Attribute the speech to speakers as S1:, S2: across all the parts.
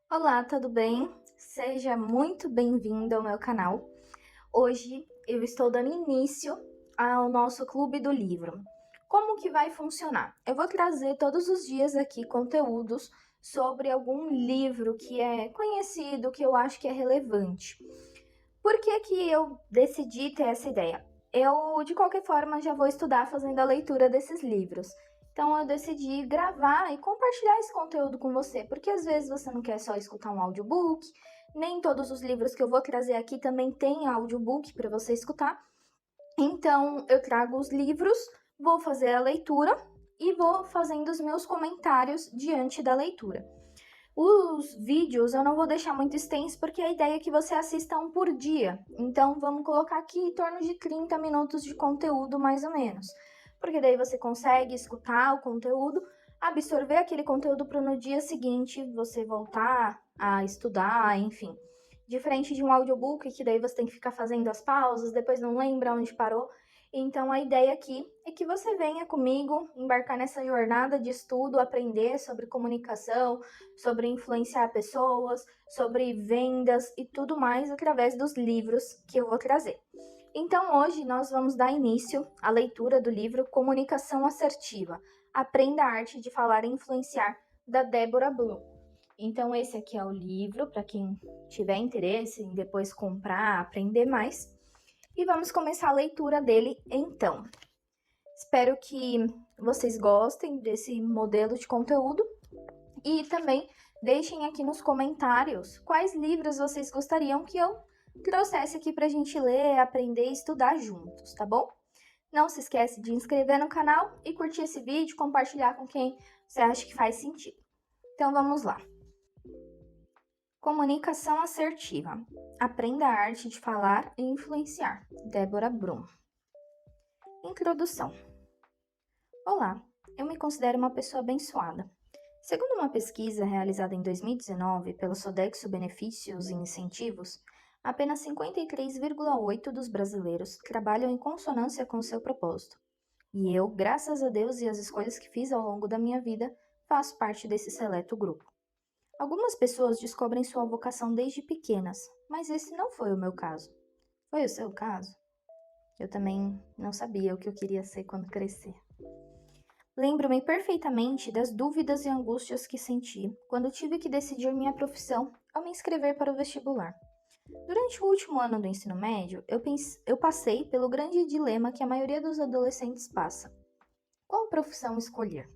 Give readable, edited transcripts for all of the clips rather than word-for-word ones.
S1: Olá, tudo bem? Seja muito bem-vindo ao meu canal. Hoje eu estou dando início ao nosso Clube do Livro. Como que vai funcionar? Eu vou trazer todos os dias aqui conteúdos sobre algum livro que é conhecido, que eu acho que é relevante. Por que que eu decidi ter essa ideia? Eu, de qualquer forma, já vou estudar fazendo a leitura desses livros. Então eu decidi gravar e compartilhar esse conteúdo com você, porque às vezes você não quer só escutar um audiobook, nem todos os livros que eu vou trazer aqui também tem audiobook para você escutar. Então eu trago os livros, vou fazer a leitura e vou fazendo os meus comentários diante da leitura. Os vídeos eu não vou deixar muito extenso porque a ideia é que você assista um por dia. Então vamos colocar aqui em torno de 30 minutos de conteúdo mais ou menos. Porque daí você consegue escutar o conteúdo, absorver aquele conteúdo para no dia seguinte você voltar a estudar, enfim. Diferente de um audiobook que daí você tem que ficar fazendo as pausas, depois não lembra onde parou. Então a ideia aqui é que você venha comigo embarcar nessa jornada de estudo, aprender sobre comunicação, sobre influenciar pessoas, sobre vendas e tudo mais através dos livros que eu vou trazer. Então, hoje nós vamos dar início à leitura do livro Comunicação Assertiva. Aprenda a arte de falar e influenciar, da Débora Bloom. Então, esse aqui é o livro para quem tiver interesse em depois comprar, aprender mais. E vamos começar a leitura dele então. Espero que vocês gostem desse modelo de conteúdo e também deixem aqui nos comentários quais livros vocês gostariam que eu trouxesse aqui para a gente ler, aprender e estudar juntos, tá bom? Não se esquece de inscrever no canal e curtir esse vídeo, compartilhar com quem você acha que faz sentido. Então vamos lá. Comunicação assertiva. Aprenda a arte de falar e influenciar. Débora Brum. Introdução. Olá, eu me considero uma pessoa abençoada. Segundo uma pesquisa realizada em 2019 pela Sodexo Benefícios e Incentivos, apenas 53,8% dos brasileiros trabalham em consonância com seu propósito. E eu, graças a Deus e as escolhas que fiz ao longo da minha vida, faço parte desse seleto grupo. Algumas pessoas descobrem sua vocação desde pequenas, mas esse não foi o meu caso. Foi o seu caso? Eu também não sabia o que eu queria ser quando crescer. Lembro-me perfeitamente das dúvidas e angústias que senti quando tive que decidir minha profissão ao me inscrever para o vestibular. Durante o último ano do ensino médio, eu passei pelo grande dilema que a maioria dos adolescentes passa: qual profissão escolher?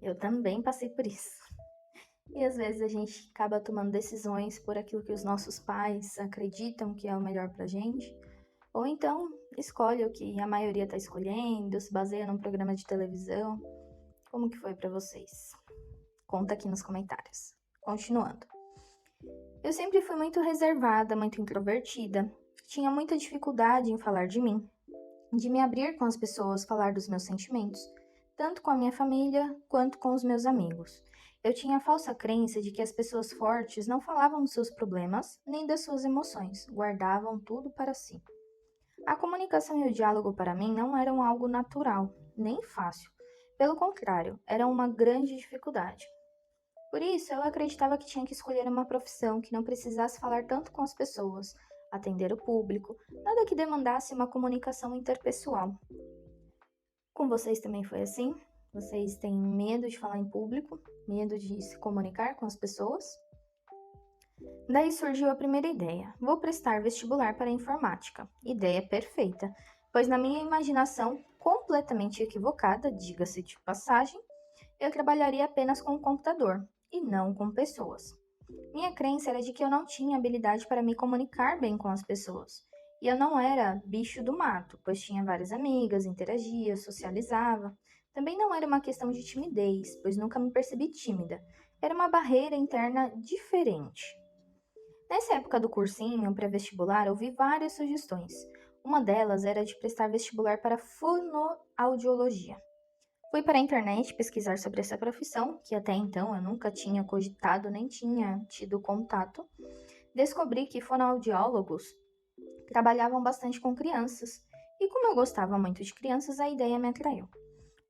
S1: Eu também passei por isso. E às vezes a gente acaba tomando decisões por aquilo que os nossos pais acreditam que é o melhor pra gente, ou então escolhe o que a maioria está escolhendo, se baseia num programa de televisão. Como que foi para vocês? Conta aqui nos comentários. Continuando. Eu sempre fui muito reservada, muito introvertida. Tinha muita dificuldade em falar de mim, de me abrir com as pessoas, falar dos meus sentimentos, tanto com a minha família quanto com os meus amigos. Eu tinha a falsa crença de que as pessoas fortes não falavam dos seus problemas nem das suas emoções, guardavam tudo para si. A comunicação e o diálogo para mim não eram algo natural, nem fácil. Pelo contrário, eram uma grande dificuldade. Por isso, eu acreditava que tinha que escolher uma profissão que não precisasse falar tanto com as pessoas, atender o público, nada que demandasse uma comunicação interpessoal. Com vocês também foi assim? Vocês têm medo de falar em público? Medo de se comunicar com as pessoas? Daí surgiu a primeira ideia. Vou prestar vestibular para informática. Ideia perfeita, pois na minha imaginação, completamente equivocada, diga-se de passagem, eu trabalharia apenas com o computador e não com pessoas. Minha crença era de que eu não tinha habilidade para me comunicar bem com as pessoas. E eu não era bicho do mato, pois tinha várias amigas, interagia, socializava. Também não era uma questão de timidez, pois nunca me percebi tímida. Era uma barreira interna diferente. Nessa época do cursinho pré-vestibular, ouvi várias sugestões. Uma delas era de prestar vestibular para fonoaudiologia. Fui para a internet pesquisar sobre essa profissão, que até então eu nunca tinha cogitado nem tinha tido contato. Descobri que fonoaudiólogos trabalhavam bastante com crianças, e como eu gostava muito de crianças, a ideia me atraiu.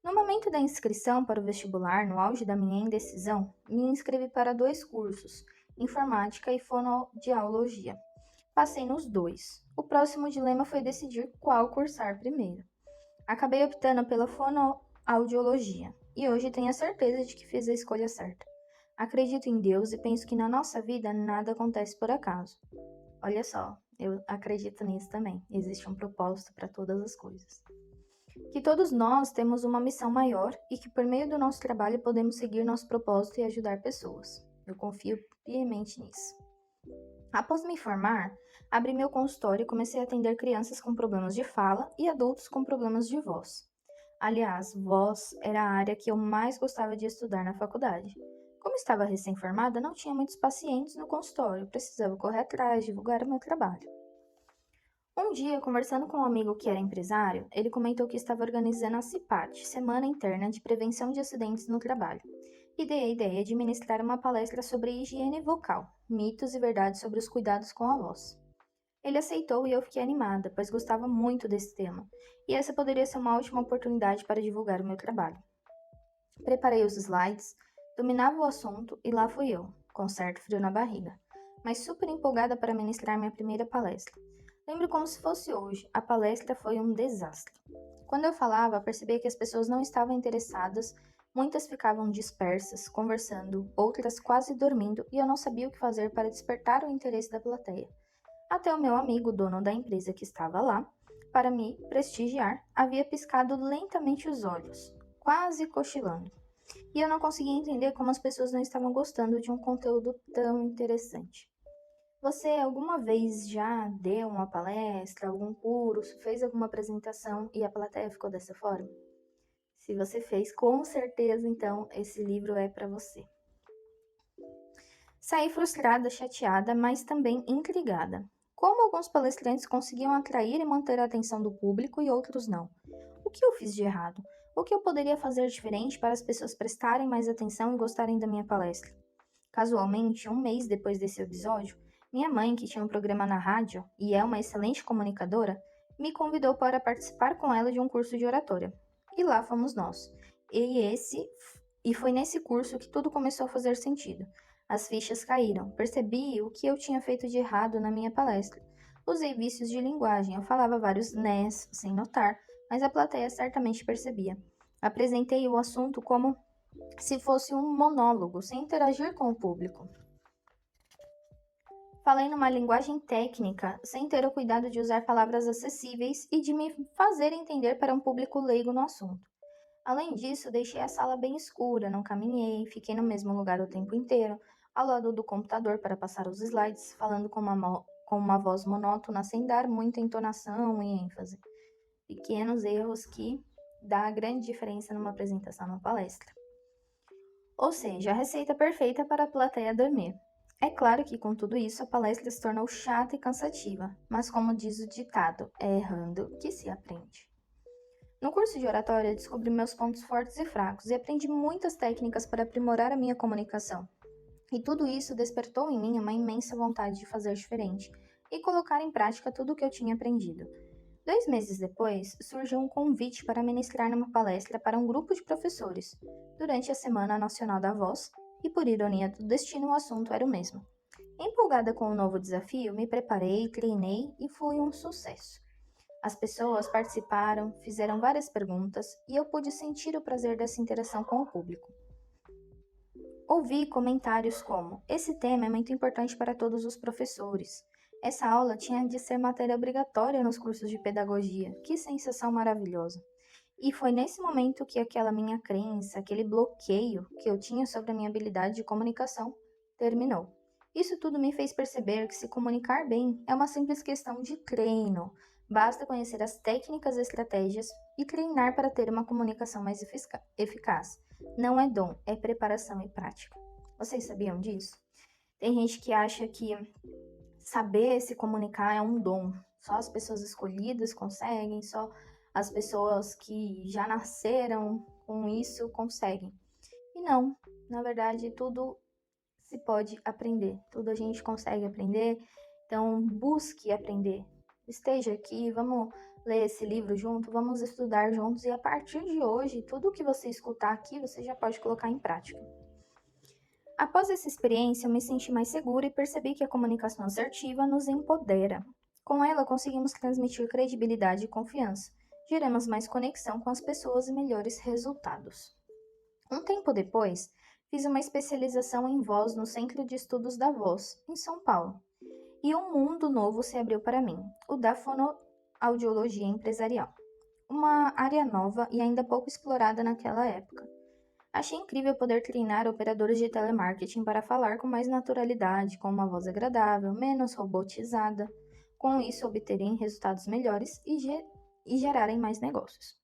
S1: No momento da inscrição para o vestibular, no auge da minha indecisão, me inscrevi para dois cursos, informática e fonoaudiologia. Passei nos dois. O próximo dilema foi decidir qual cursar primeiro. Acabei optando pela fonoaudiologia e hoje tenho a certeza de que fiz a escolha certa. Acredito em Deus e penso que na nossa vida nada acontece por acaso. Olha só, eu acredito nisso também. Existe um propósito para todas as coisas. Que todos nós temos uma missão maior e que por meio do nosso trabalho podemos seguir nosso propósito e ajudar pessoas. Eu confio piamente nisso. Após me formar, abri meu consultório e comecei a atender crianças com problemas de fala e adultos com problemas de voz. Aliás, voz era a área que eu mais gostava de estudar na faculdade. Como estava recém-formada, não tinha muitos pacientes no consultório, precisava correr atrás, divulgar o meu trabalho. Um dia, conversando com um amigo que era empresário, ele comentou que estava organizando a CIPAT, Semana Interna de Prevenção de Acidentes no Trabalho, e dei a ideia de ministrar uma palestra sobre higiene vocal, mitos e verdades sobre os cuidados com a voz. Ele aceitou e eu fiquei animada, pois gostava muito desse tema, e essa poderia ser uma ótima oportunidade para divulgar o meu trabalho. Preparei os slides, dominava o assunto e lá fui eu, com certo frio na barriga, mas super empolgada para ministrar minha primeira palestra. Lembro como se fosse hoje, a palestra foi um desastre. Quando eu falava, percebia que as pessoas não estavam interessadas, muitas ficavam dispersas, conversando, outras quase dormindo, e eu não sabia o que fazer para despertar o interesse da plateia. Até o meu amigo, dono da empresa que estava lá, para me prestigiar, havia piscado lentamente os olhos, quase cochilando. E eu não conseguia entender como as pessoas não estavam gostando de um conteúdo tão interessante. Você alguma vez já deu uma palestra, algum curso, fez alguma apresentação e a plateia ficou dessa forma? Se você fez, com certeza, então, esse livro é para você. Saí frustrada, chateada, mas também intrigada. Como alguns palestrantes conseguiam atrair e manter a atenção do público e outros não? O que eu fiz de errado? O que eu poderia fazer diferente para as pessoas prestarem mais atenção e gostarem da minha palestra? Casualmente, um mês depois desse episódio, minha mãe, que tinha um programa na rádio e é uma excelente comunicadora, me convidou para participar com ela de um curso de oratória. E lá fomos nós. E foi nesse curso que tudo começou a fazer sentido. As fichas caíram. Percebi o que eu tinha feito de errado na minha palestra. Usei vícios de linguagem. Eu falava vários nés, sem notar, mas a plateia certamente percebia. Apresentei o assunto como se fosse um monólogo, sem interagir com o público. Falei numa linguagem técnica, sem ter o cuidado de usar palavras acessíveis e de me fazer entender para um público leigo no assunto. Além disso, deixei a sala bem escura, não caminhei, fiquei no mesmo lugar o tempo inteiro, ao lado do computador para passar os slides, falando com uma voz monótona, sem dar muita entonação e ênfase. Pequenos erros que dá grande diferença numa apresentação, numa palestra. Ou seja, a receita perfeita para a plateia dormir. É claro que com tudo isso a palestra se tornou chata e cansativa, mas como diz o ditado, é errando que se aprende. No curso de oratória descobri meus pontos fortes e fracos e aprendi muitas técnicas para aprimorar a minha comunicação. E tudo isso despertou em mim uma imensa vontade de fazer diferente e colocar em prática tudo o que eu tinha aprendido. 2 meses depois, surgiu um convite para ministrar numa palestra para um grupo de professores, durante a Semana Nacional da Voz, e por ironia do destino, o assunto era o mesmo. Empolgada com o novo desafio, me preparei, treinei e foi um sucesso. As pessoas participaram, fizeram várias perguntas e eu pude sentir o prazer dessa interação com o público. Ouvi comentários como: esse tema é muito importante para todos os professores. Essa aula tinha de ser matéria obrigatória nos cursos de pedagogia. Que sensação maravilhosa! E foi nesse momento que aquela minha crença, aquele bloqueio que eu tinha sobre a minha habilidade de comunicação, terminou. Isso tudo me fez perceber que se comunicar bem é uma simples questão de treino. Basta conhecer as técnicas e estratégias e treinar para ter uma comunicação mais eficaz. Não é dom, é preparação e prática. Vocês sabiam disso? Tem gente que acha que saber se comunicar é um dom. Só as pessoas escolhidas conseguem, só as pessoas que já nasceram com isso conseguem. E não, na verdade, tudo se pode aprender, tudo a gente consegue aprender, então busque aprender. Esteja aqui, vamos ler esse livro junto, vamos estudar juntos e a partir de hoje, tudo que você escutar aqui, você já pode colocar em prática. Após essa experiência, eu me senti mais segura e percebi que a comunicação assertiva nos empodera. Com ela, conseguimos transmitir credibilidade e confiança, geramos mais conexão com as pessoas e melhores resultados. Um tempo depois, fiz uma especialização em voz no Centro de Estudos da Voz, em São Paulo. E um mundo novo se abriu para mim, o da fonoaudiologia empresarial. Uma área nova e ainda pouco explorada naquela época. Achei incrível poder treinar operadores de telemarketing para falar com mais naturalidade, com uma voz agradável, menos robotizada. Com isso, obterem resultados melhores e gerarem mais negócios.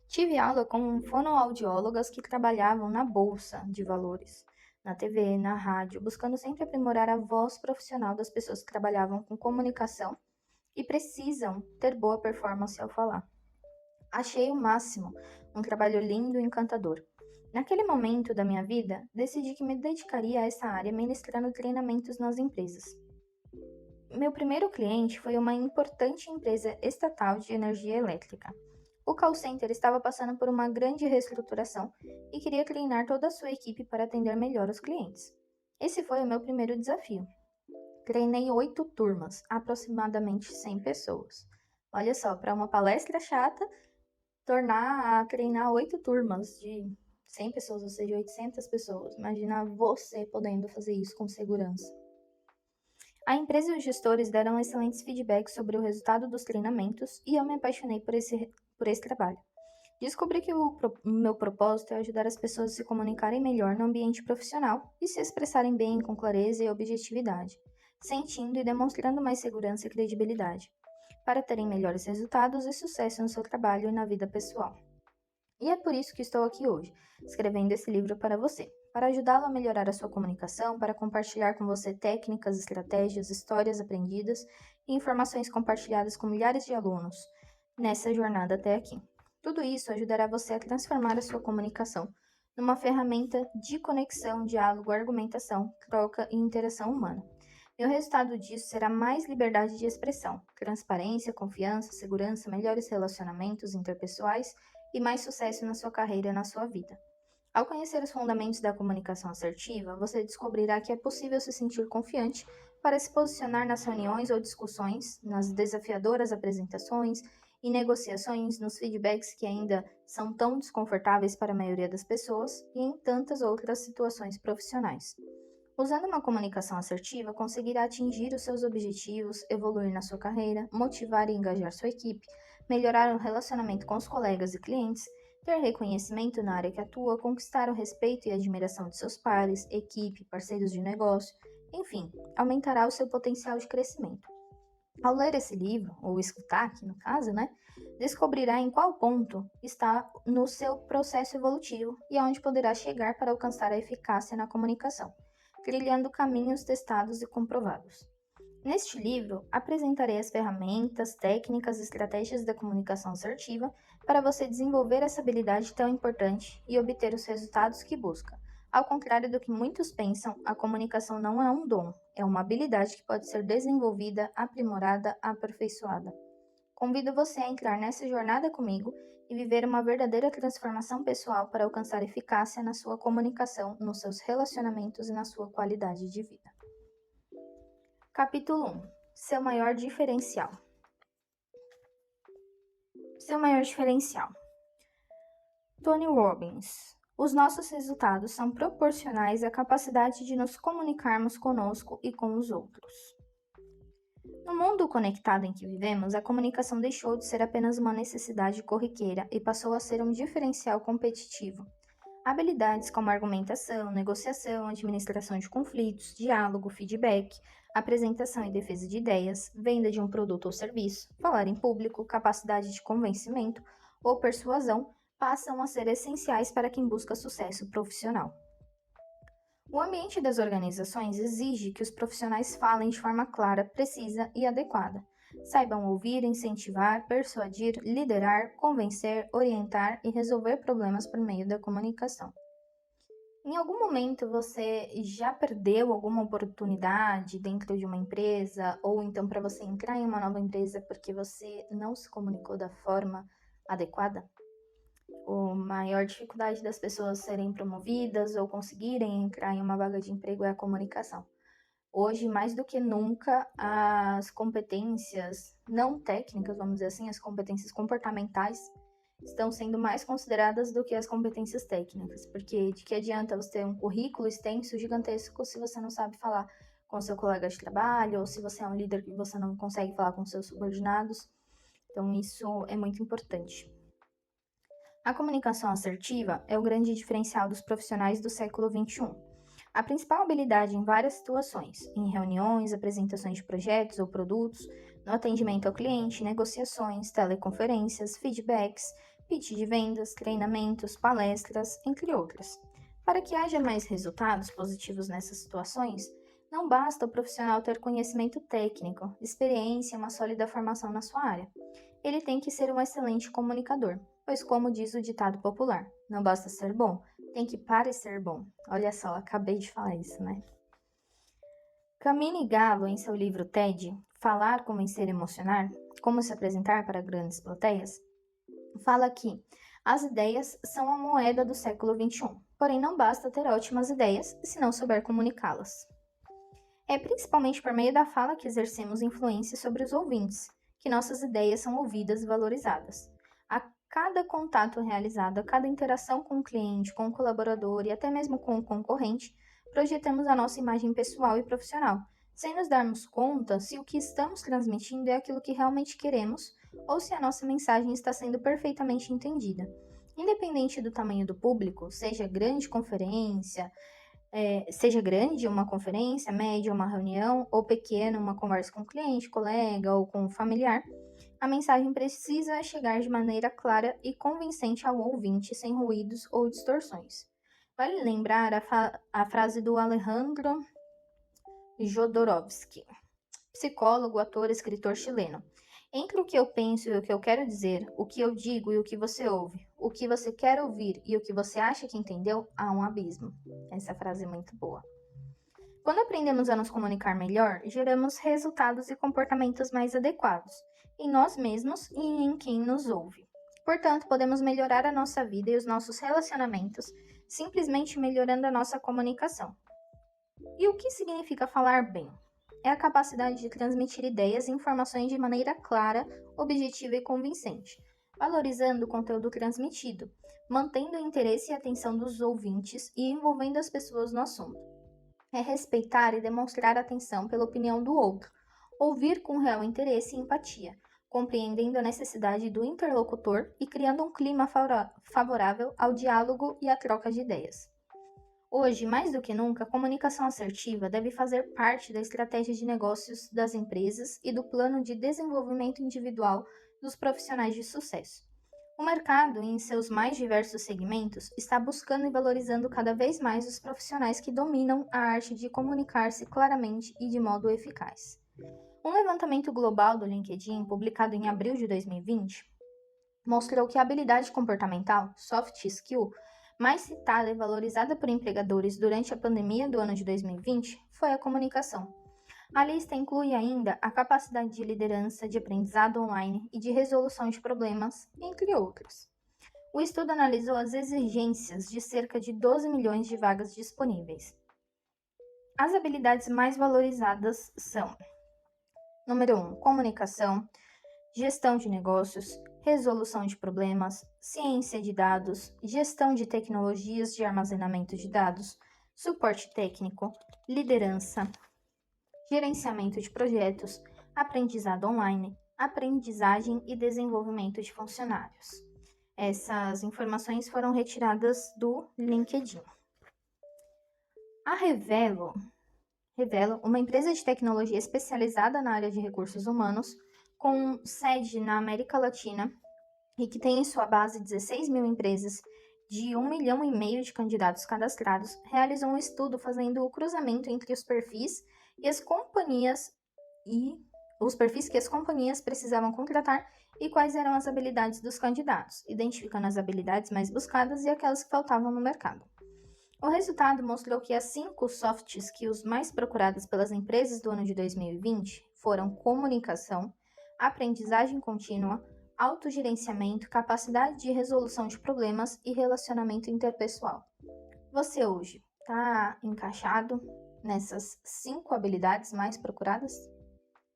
S1: Tive aula com fonoaudiólogas que trabalhavam na bolsa de valores, na TV, na rádio, buscando sempre aprimorar a voz profissional das pessoas que trabalhavam com comunicação e precisam ter boa performance ao falar. Achei o máximo, um trabalho lindo e encantador. Naquele momento da minha vida, decidi que me dedicaria a essa área ministrando treinamentos nas empresas. Meu primeiro cliente foi uma importante empresa estatal de energia elétrica. O call center estava passando por uma grande reestruturação e queria treinar toda a sua equipe para atender melhor os clientes. Esse foi o meu primeiro desafio. Treinei 8 turmas, aproximadamente 100 pessoas. Olha só, para uma palestra chata, tornar a treinar 8 turmas de 100 pessoas, ou seja, 800 pessoas. Imagina você podendo fazer isso com segurança. A empresa e os gestores deram excelentes feedbacks sobre o resultado dos treinamentos e eu me apaixonei por esse trabalho. Descobri que o meu propósito é ajudar as pessoas a se comunicarem melhor no ambiente profissional e se expressarem bem com clareza e objetividade, sentindo e demonstrando mais segurança e credibilidade, para terem melhores resultados e sucesso no seu trabalho e na vida pessoal. E é por isso que estou aqui hoje, escrevendo esse livro para você, para ajudá-lo a melhorar a sua comunicação, para compartilhar com você técnicas, estratégias, histórias aprendidas e informações compartilhadas com milhares de alunos nessa jornada até aqui. Tudo isso ajudará você a transformar a sua comunicação numa ferramenta de conexão, diálogo, argumentação, troca e interação humana. E o resultado disso será mais liberdade de expressão, transparência, confiança, segurança, melhores relacionamentos interpessoais e mais sucesso na sua carreira e na sua vida. Ao conhecer os fundamentos da comunicação assertiva, você descobrirá que é possível se sentir confiante para se posicionar nas reuniões ou discussões, nas desafiadoras apresentações e negociações, nos feedbacks que ainda são tão desconfortáveis para a maioria das pessoas e em tantas outras situações profissionais. Usando uma comunicação assertiva, conseguirá atingir os seus objetivos, evoluir na sua carreira, motivar e engajar sua equipe, melhorar o relacionamento com os colegas e clientes, ter reconhecimento na área que atua, conquistar o respeito e admiração de seus pares, equipe, parceiros de negócio, enfim, aumentará o seu potencial de crescimento. Ao ler esse livro, ou escutar aqui no caso, descobrirá em qual ponto está no seu processo evolutivo e aonde poderá chegar para alcançar a eficácia na comunicação, trilhando caminhos testados e comprovados. Neste livro, apresentarei as ferramentas, técnicas e estratégias da comunicação assertiva para você desenvolver essa habilidade tão importante e obter os resultados que busca. Ao contrário do que muitos pensam, a comunicação não é um dom, é uma habilidade que pode ser desenvolvida, aprimorada, aperfeiçoada. Convido você a entrar nessa jornada comigo e viver uma verdadeira transformação pessoal para alcançar eficácia na sua comunicação, nos seus relacionamentos e na sua qualidade de vida. Capítulo 1. Seu maior diferencial. Seu maior diferencial. Tony Robbins. Os nossos resultados são proporcionais à capacidade de nos comunicarmos conosco e com os outros. No mundo conectado em que vivemos, a comunicação deixou de ser apenas uma necessidade corriqueira e passou a ser um diferencial competitivo. Habilidades como argumentação, negociação, administração de conflitos, diálogo, feedback, apresentação e defesa de ideias, venda de um produto ou serviço, falar em público, capacidade de convencimento ou persuasão passam a ser essenciais para quem busca sucesso profissional. O ambiente das organizações exige que os profissionais falem de forma clara, precisa e adequada. Saibam ouvir, incentivar, persuadir, liderar, convencer, orientar e resolver problemas por meio da comunicação. Em algum momento você já perdeu alguma oportunidade dentro de uma empresa ou então para você entrar em uma nova empresa porque você não se comunicou da forma adequada? a maior dificuldade das pessoas serem promovidas ou conseguirem entrar em uma vaga de emprego é a comunicação. Hoje, mais do que nunca, as competências não técnicas, vamos dizer assim, as competências comportamentais, estão sendo mais consideradas do que as competências técnicas, porque de que adianta você ter um currículo extenso, gigantesco, se você não sabe falar com seu colega de trabalho, ou se você é um líder que você não consegue falar com seus subordinados. Então, isso é muito importante. A comunicação assertiva é o grande diferencial dos profissionais do século XXI. A principal habilidade em várias situações, em reuniões, apresentações de projetos ou produtos, no atendimento ao cliente, negociações, teleconferências, feedbacks, pitch de vendas, treinamentos, palestras, entre outras. Para que haja mais resultados positivos nessas situações, não basta o profissional ter conhecimento técnico, experiência e uma sólida formação na sua área. Ele tem que ser um excelente comunicador, pois, como diz o ditado popular, não basta ser bom, tem que parecer bom. Olha só, acabei de falar isso, né? Camille Gallo, em seu livro TED, Falar, Convencer e Emocionar, Como se apresentar para grandes plateias, fala que as ideias são a moeda do século XXI, porém não basta ter ótimas ideias se não souber comunicá-las. É principalmente por meio da fala que exercemos influência sobre os ouvintes, que nossas ideias são ouvidas e valorizadas. A cada contato realizado, a cada interação com o cliente, com o colaborador e até mesmo com o concorrente, projetamos a nossa imagem pessoal e profissional, sem nos darmos conta se o que estamos transmitindo é aquilo que realmente queremos ou se a nossa mensagem está sendo perfeitamente entendida. Independente do tamanho do público, seja grande uma conferência, média uma reunião, ou pequena uma conversa com cliente, colega ou com familiar, a mensagem precisa chegar de maneira clara e convincente ao ouvinte, sem ruídos ou distorções. Vale lembrar a frase do Alejandro Jodorowsky, psicólogo, ator, escritor chileno. Entre o que eu penso e o que eu quero dizer, o que eu digo e o que você ouve, o que você quer ouvir e o que você acha que entendeu, há um abismo. Essa frase é muito boa. Quando aprendemos a nos comunicar melhor, geramos resultados e comportamentos mais adequados, em nós mesmos e em quem nos ouve. Portanto, podemos melhorar a nossa vida e os nossos relacionamentos simplesmente melhorando a nossa comunicação. E o que significa falar bem? É a capacidade de transmitir ideias e informações de maneira clara, objetiva e convincente, valorizando o conteúdo transmitido, mantendo o interesse e a atenção dos ouvintes e envolvendo as pessoas no assunto. É respeitar e demonstrar atenção pela opinião do outro, ouvir com real interesse e empatia, compreendendo a necessidade do interlocutor e criando um clima favorável ao diálogo e à troca de ideias. Hoje, mais do que nunca, a comunicação assertiva deve fazer parte da estratégia de negócios das empresas e do plano de desenvolvimento individual dos profissionais de sucesso. O mercado, em seus mais diversos segmentos, está buscando e valorizando cada vez mais os profissionais que dominam a arte de comunicar-se claramente e de modo eficaz. Um levantamento global do LinkedIn, publicado em abril de 2020, mostrou que a habilidade comportamental, soft skill, mais citada e valorizada por empregadores durante a pandemia do ano de 2020 foi a comunicação. A lista inclui ainda a capacidade de liderança, de aprendizado online e de resolução de problemas, entre outros. O estudo analisou as exigências de cerca de 12 milhões de vagas disponíveis. As habilidades mais valorizadas são: número 1, comunicação, gestão de negócios, resolução de problemas, ciência de dados, gestão de tecnologias de armazenamento de dados, suporte técnico, liderança, gerenciamento de projetos, aprendizado online, aprendizagem e desenvolvimento de funcionários. Essas informações foram retiradas do LinkedIn. A Revelo, uma empresa de tecnologia especializada na área de recursos humanos, com sede na América Latina e que tem em sua base 16 mil empresas de 1,5 milhão de candidatos cadastrados, realizou um estudo fazendo o cruzamento entre os perfis que as companhias precisavam contratar e quais eram as habilidades dos candidatos, identificando as habilidades mais buscadas e aquelas que faltavam no mercado. O resultado mostrou que as 5 soft skills mais procuradas pelas empresas do ano de 2020 foram comunicação, aprendizagem contínua, autogerenciamento, capacidade de resolução de problemas e relacionamento interpessoal. Você hoje está encaixado nessas 5 habilidades mais procuradas?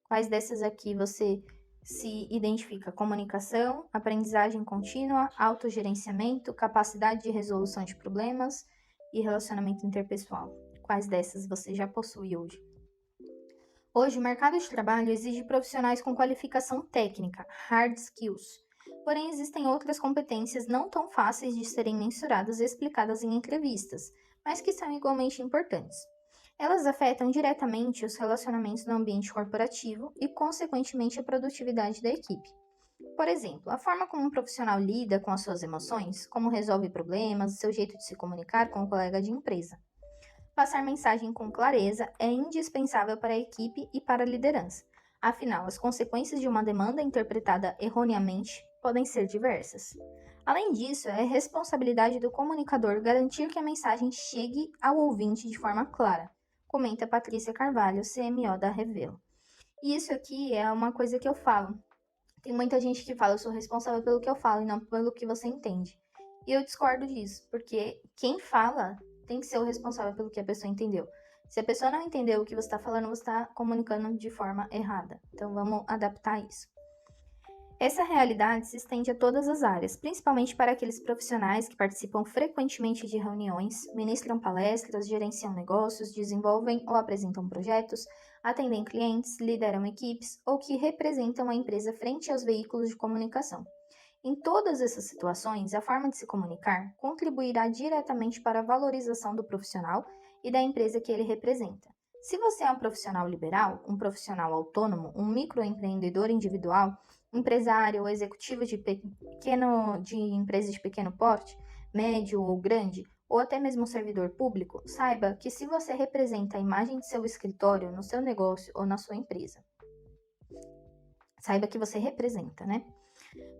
S1: Quais dessas aqui você se identifica? Comunicação, aprendizagem contínua, autogerenciamento, capacidade de resolução de problemas e relacionamento interpessoal. Quais dessas você já possui hoje? Hoje, o mercado de trabalho exige profissionais com qualificação técnica, hard skills. Porém, existem outras competências não tão fáceis de serem mensuradas e explicadas em entrevistas, mas que são igualmente importantes. Elas afetam diretamente os relacionamentos no ambiente corporativo e, consequentemente, a produtividade da equipe. Por exemplo, a forma como um profissional lida com as suas emoções, como resolve problemas, seu jeito de se comunicar com o colega de empresa. Passar mensagem com clareza é indispensável para a equipe e para a liderança. Afinal, as consequências de uma demanda interpretada erroneamente podem ser diversas. Além disso, é responsabilidade do comunicador garantir que a mensagem chegue ao ouvinte de forma clara, comenta Patrícia Carvalho, CMO da Revelo. E isso aqui é uma coisa que eu falo. Tem muita gente que fala, eu sou responsável pelo que eu falo e não pelo que você entende. E eu discordo disso, porque quem fala tem que ser o responsável pelo que a pessoa entendeu. Se a pessoa não entendeu o que você está falando, você está comunicando de forma errada. Então vamos adaptar isso. Essa realidade se estende a todas as áreas, principalmente para aqueles profissionais que participam frequentemente de reuniões, ministram palestras, gerenciam negócios, desenvolvem ou apresentam projetos, atendem clientes, lideram equipes ou que representam a empresa frente aos veículos de comunicação. Em todas essas situações, a forma de se comunicar contribuirá diretamente para a valorização do profissional e da empresa que ele representa. Se você é um profissional liberal, um profissional autônomo, um microempreendedor individual, empresário ou executivo de empresa de pequeno porte, médio ou grande, ou até mesmo um servidor público, saiba que se você representa a imagem de seu escritório, no seu negócio ou na sua empresa, saiba que você representa, né?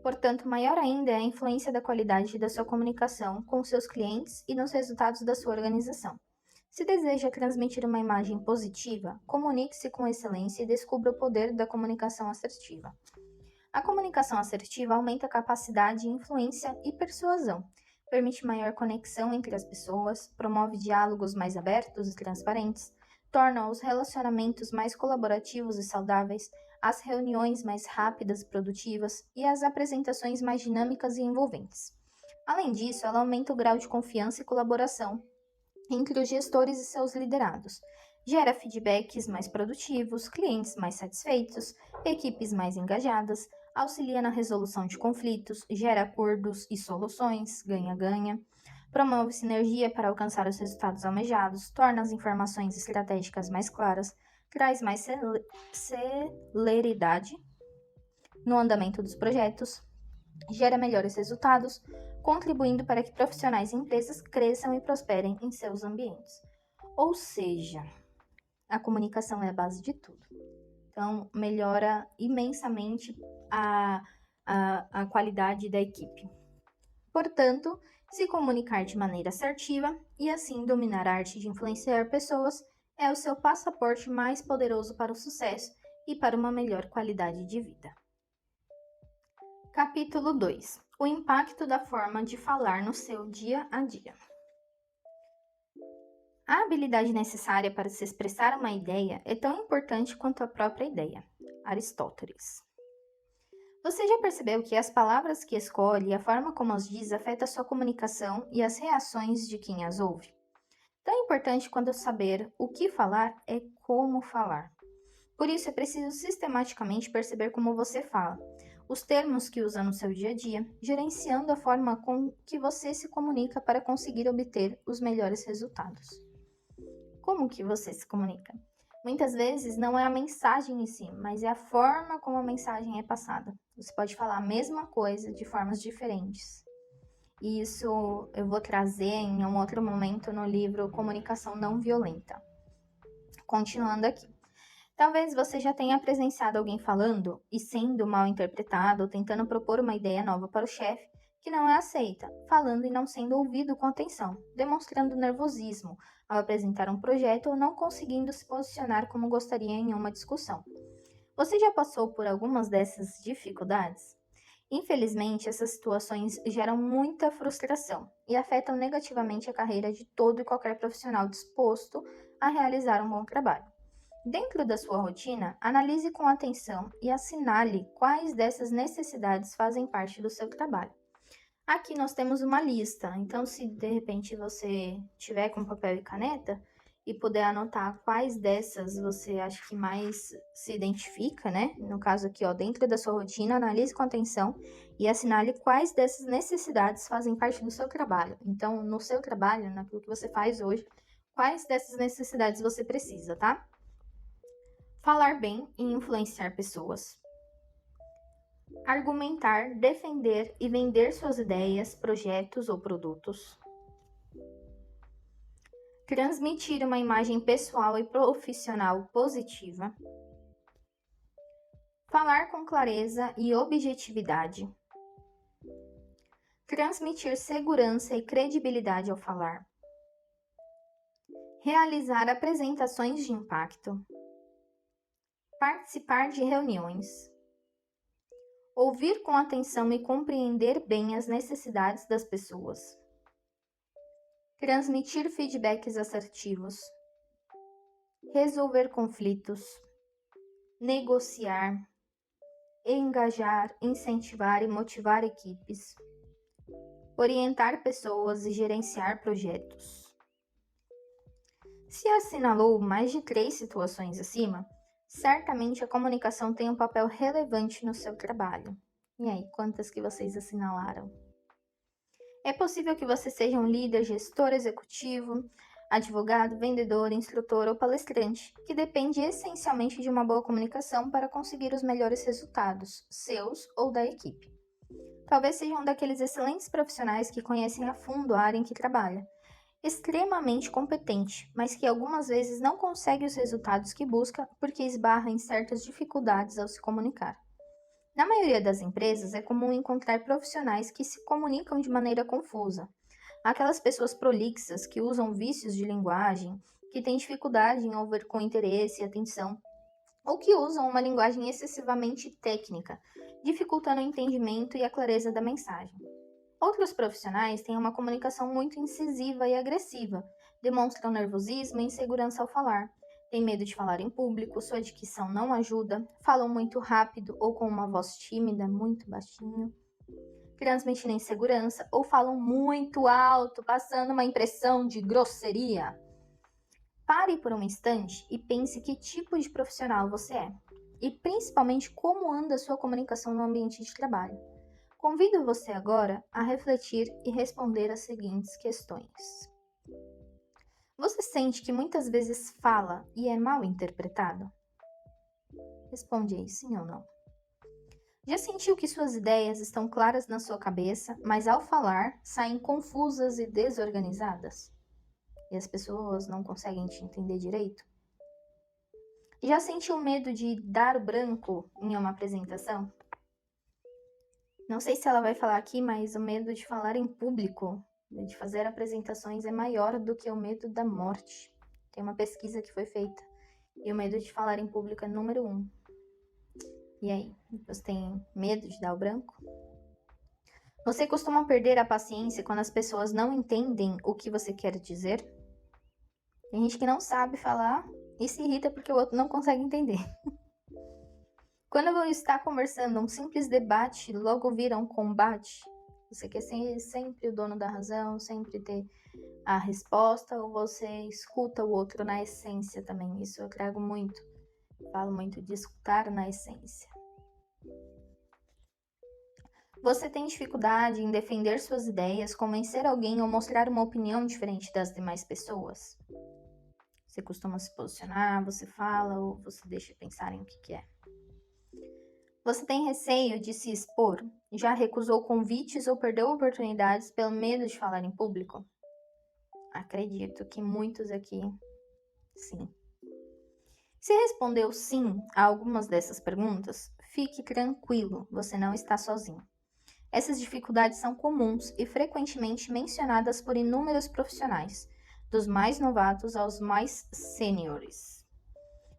S1: Portanto, maior ainda é a influência da qualidade da sua comunicação com seus clientes e nos resultados da sua organização. Se deseja transmitir uma imagem positiva, comunique-se com excelência e descubra o poder da comunicação assertiva. A comunicação assertiva aumenta a capacidade, influência e persuasão, permite maior conexão entre as pessoas, promove diálogos mais abertos e transparentes, torna os relacionamentos mais colaborativos e saudáveis, as reuniões mais rápidas e produtivas e as apresentações mais dinâmicas e envolventes. Além disso, ela aumenta o grau de confiança e colaboração entre os gestores e seus liderados, gera feedbacks mais produtivos, clientes mais satisfeitos, equipes mais engajadas, auxilia na resolução de conflitos, gera acordos e soluções, ganha-ganha, promove sinergia para alcançar os resultados almejados, torna as informações estratégicas mais claras, traz mais celeridade no andamento dos projetos, gera melhores resultados, contribuindo para que profissionais e empresas cresçam e prosperem em seus ambientes. Ou seja, a comunicação é a base de tudo. Então, melhora imensamente a qualidade da equipe. Portanto, se comunicar de maneira assertiva e assim dominar a arte de influenciar pessoas é o seu passaporte mais poderoso para o sucesso e para uma melhor qualidade de vida. Capítulo 2. O impacto da forma de falar no seu dia a dia. A habilidade necessária para se expressar uma ideia é tão importante quanto a própria ideia. Aristóteles. Você já percebeu que as palavras que escolhe e a forma como as diz afeta a sua comunicação e as reações de quem as ouve? Tão importante quanto saber o que falar é como falar. Por isso, é preciso sistematicamente perceber como você fala, os termos que usa no seu dia a dia, gerenciando a forma com que você se comunica para conseguir obter os melhores resultados. Como que você se comunica? Muitas vezes não é a mensagem em si, mas é a forma como a mensagem é passada. Você pode falar a mesma coisa de formas diferentes. E isso eu vou trazer em um outro momento no livro Comunicação Não Violenta. Continuando aqui. Talvez você já tenha presenciado alguém falando e sendo mal interpretado ou tentando propor uma ideia nova para o chefe que não é aceita, falando e não sendo ouvido com atenção, demonstrando nervosismo ao apresentar um projeto ou não conseguindo se posicionar como gostaria em uma discussão. Você já passou por algumas dessas dificuldades? Infelizmente, essas situações geram muita frustração e afetam negativamente a carreira de todo e qualquer profissional disposto a realizar um bom trabalho. Dentro da sua rotina, analise com atenção e assinale quais dessas necessidades fazem parte do seu trabalho. Aqui nós temos uma lista, então se de repente você tiver com papel e caneta e puder anotar quais dessas você acha que mais se identifica, né? No caso aqui, ó, dentro da sua rotina, analise com atenção e assinale quais dessas necessidades fazem parte do seu trabalho. Então, no seu trabalho, naquilo que você faz hoje, quais dessas necessidades você precisa, tá? Falar bem e influenciar pessoas. Argumentar, defender e vender suas ideias, projetos ou produtos. Transmitir uma imagem pessoal e profissional positiva. Falar com clareza e objetividade. Transmitir segurança e credibilidade ao falar. Realizar apresentações de impacto. Participar de reuniões. Ouvir com atenção e compreender bem as necessidades das pessoas. Transmitir feedbacks assertivos. Resolver conflitos. Negociar. Engajar, incentivar e motivar equipes. Orientar pessoas e gerenciar projetos. Se assinalou mais de 3 situações acima, certamente a comunicação tem um papel relevante no seu trabalho. E aí, quantas que vocês assinalaram? É possível que você seja um líder, gestor executivo, advogado, vendedor, instrutor ou palestrante, que depende essencialmente de uma boa comunicação para conseguir os melhores resultados, seus ou da equipe. Talvez seja um daqueles excelentes profissionais que conhecem a fundo a área em que trabalha, extremamente competente, mas que algumas vezes não consegue os resultados que busca porque esbarra em certas dificuldades ao se comunicar. Na maioria das empresas, é comum encontrar profissionais que se comunicam de maneira confusa. Aquelas pessoas prolixas que usam vícios de linguagem, que têm dificuldade em ouvir com interesse e atenção, ou que usam uma linguagem excessivamente técnica, dificultando o entendimento e a clareza da mensagem. Outros profissionais têm uma comunicação muito incisiva e agressiva, demonstram nervosismo e insegurança ao falar, têm medo de falar em público, sua dicção não ajuda, falam muito rápido ou com uma voz tímida, muito baixinho, transmitindo insegurança ou falam muito alto, passando uma impressão de grosseria. Pare por um instante e pense que tipo de profissional você é, e principalmente como anda a sua comunicação no ambiente de trabalho. Convido você agora a refletir e responder as seguintes questões. Você sente que muitas vezes fala e é mal interpretado? Responde aí, sim ou não. Já sentiu que suas ideias estão claras na sua cabeça, mas ao falar saem confusas e desorganizadas? E as pessoas não conseguem te entender direito? Já sentiu medo de dar branco em uma apresentação? Não sei se ela vai falar aqui, mas o medo de falar em público, de fazer apresentações, é maior do que o medo da morte. Tem uma pesquisa que foi feita e o medo de falar em público é número 1. E aí, você tem medo de dar o branco? Você costuma perder a paciência quando as pessoas não entendem o que você quer dizer? Tem gente que não sabe falar e se irrita porque o outro não consegue entender. Quando você está conversando, um simples debate logo vira um combate. Você quer ser sempre o dono da razão, sempre ter a resposta, ou você escuta o outro na essência também? Isso eu trago muito. Falo muito de escutar na essência. Você tem dificuldade em defender suas ideias, convencer alguém ou mostrar uma opinião diferente das demais pessoas? Você costuma se posicionar, você fala ou você deixa pensarem o que é? Você tem receio de se expor? Já recusou convites ou perdeu oportunidades pelo medo de falar em público? Acredito que muitos aqui, sim. Se respondeu sim a algumas dessas perguntas, fique tranquilo, você não está sozinho. Essas dificuldades são comuns e frequentemente mencionadas por inúmeros profissionais, dos mais novatos aos mais sêniores.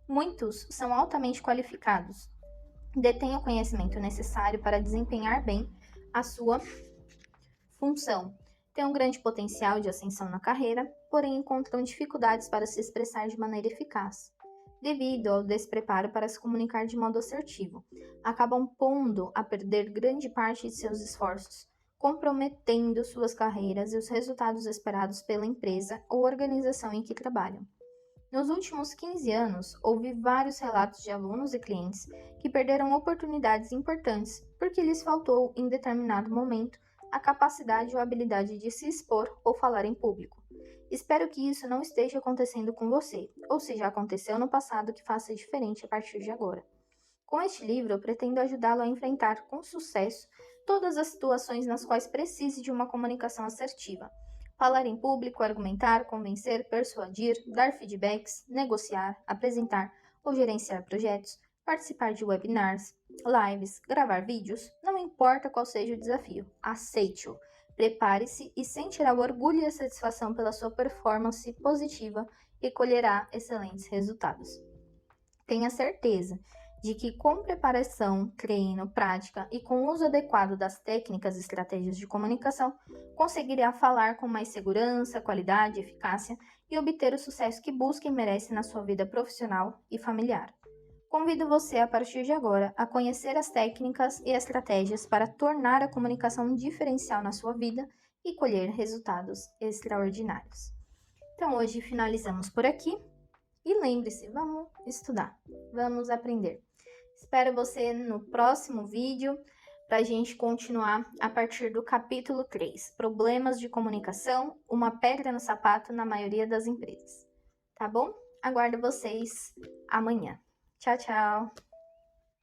S1: Muitos são altamente qualificados, detêm o conhecimento necessário para desempenhar bem a sua função. Têm um grande potencial de ascensão na carreira, porém encontram dificuldades para se expressar de maneira eficaz, devido ao despreparo para se comunicar de modo assertivo. Acabam pondo a perder grande parte de seus esforços, comprometendo suas carreiras e os resultados esperados pela empresa ou organização em que trabalham. Nos últimos 15 anos, houve vários relatos de alunos e clientes que perderam oportunidades importantes porque lhes faltou, em determinado momento, a capacidade ou habilidade de se expor ou falar em público. Espero que isso não esteja acontecendo com você, ou se já aconteceu no passado, que faça diferente a partir de agora. Com este livro, eu pretendo ajudá-lo a enfrentar com sucesso todas as situações nas quais precise de uma comunicação assertiva. Falar em público, argumentar, convencer, persuadir, dar feedbacks, negociar, apresentar ou gerenciar projetos, participar de webinars, lives, gravar vídeos, não importa qual seja o desafio, aceite-o. Prepare-se e sentirá o orgulho e a satisfação pela sua performance positiva e colherá excelentes resultados. Tenha certeza de que com preparação, treino, prática e com o uso adequado das técnicas e estratégias de comunicação, conseguirá falar com mais segurança, qualidade, eficácia e obter o sucesso que busca e merece na sua vida profissional e familiar. Convido você, a partir de agora, a conhecer as técnicas e estratégias para tornar a comunicação um diferencial na sua vida e colher resultados extraordinários. Então, hoje finalizamos por aqui. E lembre-se, vamos estudar, vamos aprender. Espero você no próximo vídeo para a gente continuar a partir do capítulo 3, Problemas de comunicação, uma pedra no sapato na maioria das empresas. Tá bom? Aguardo vocês amanhã. Tchau, tchau!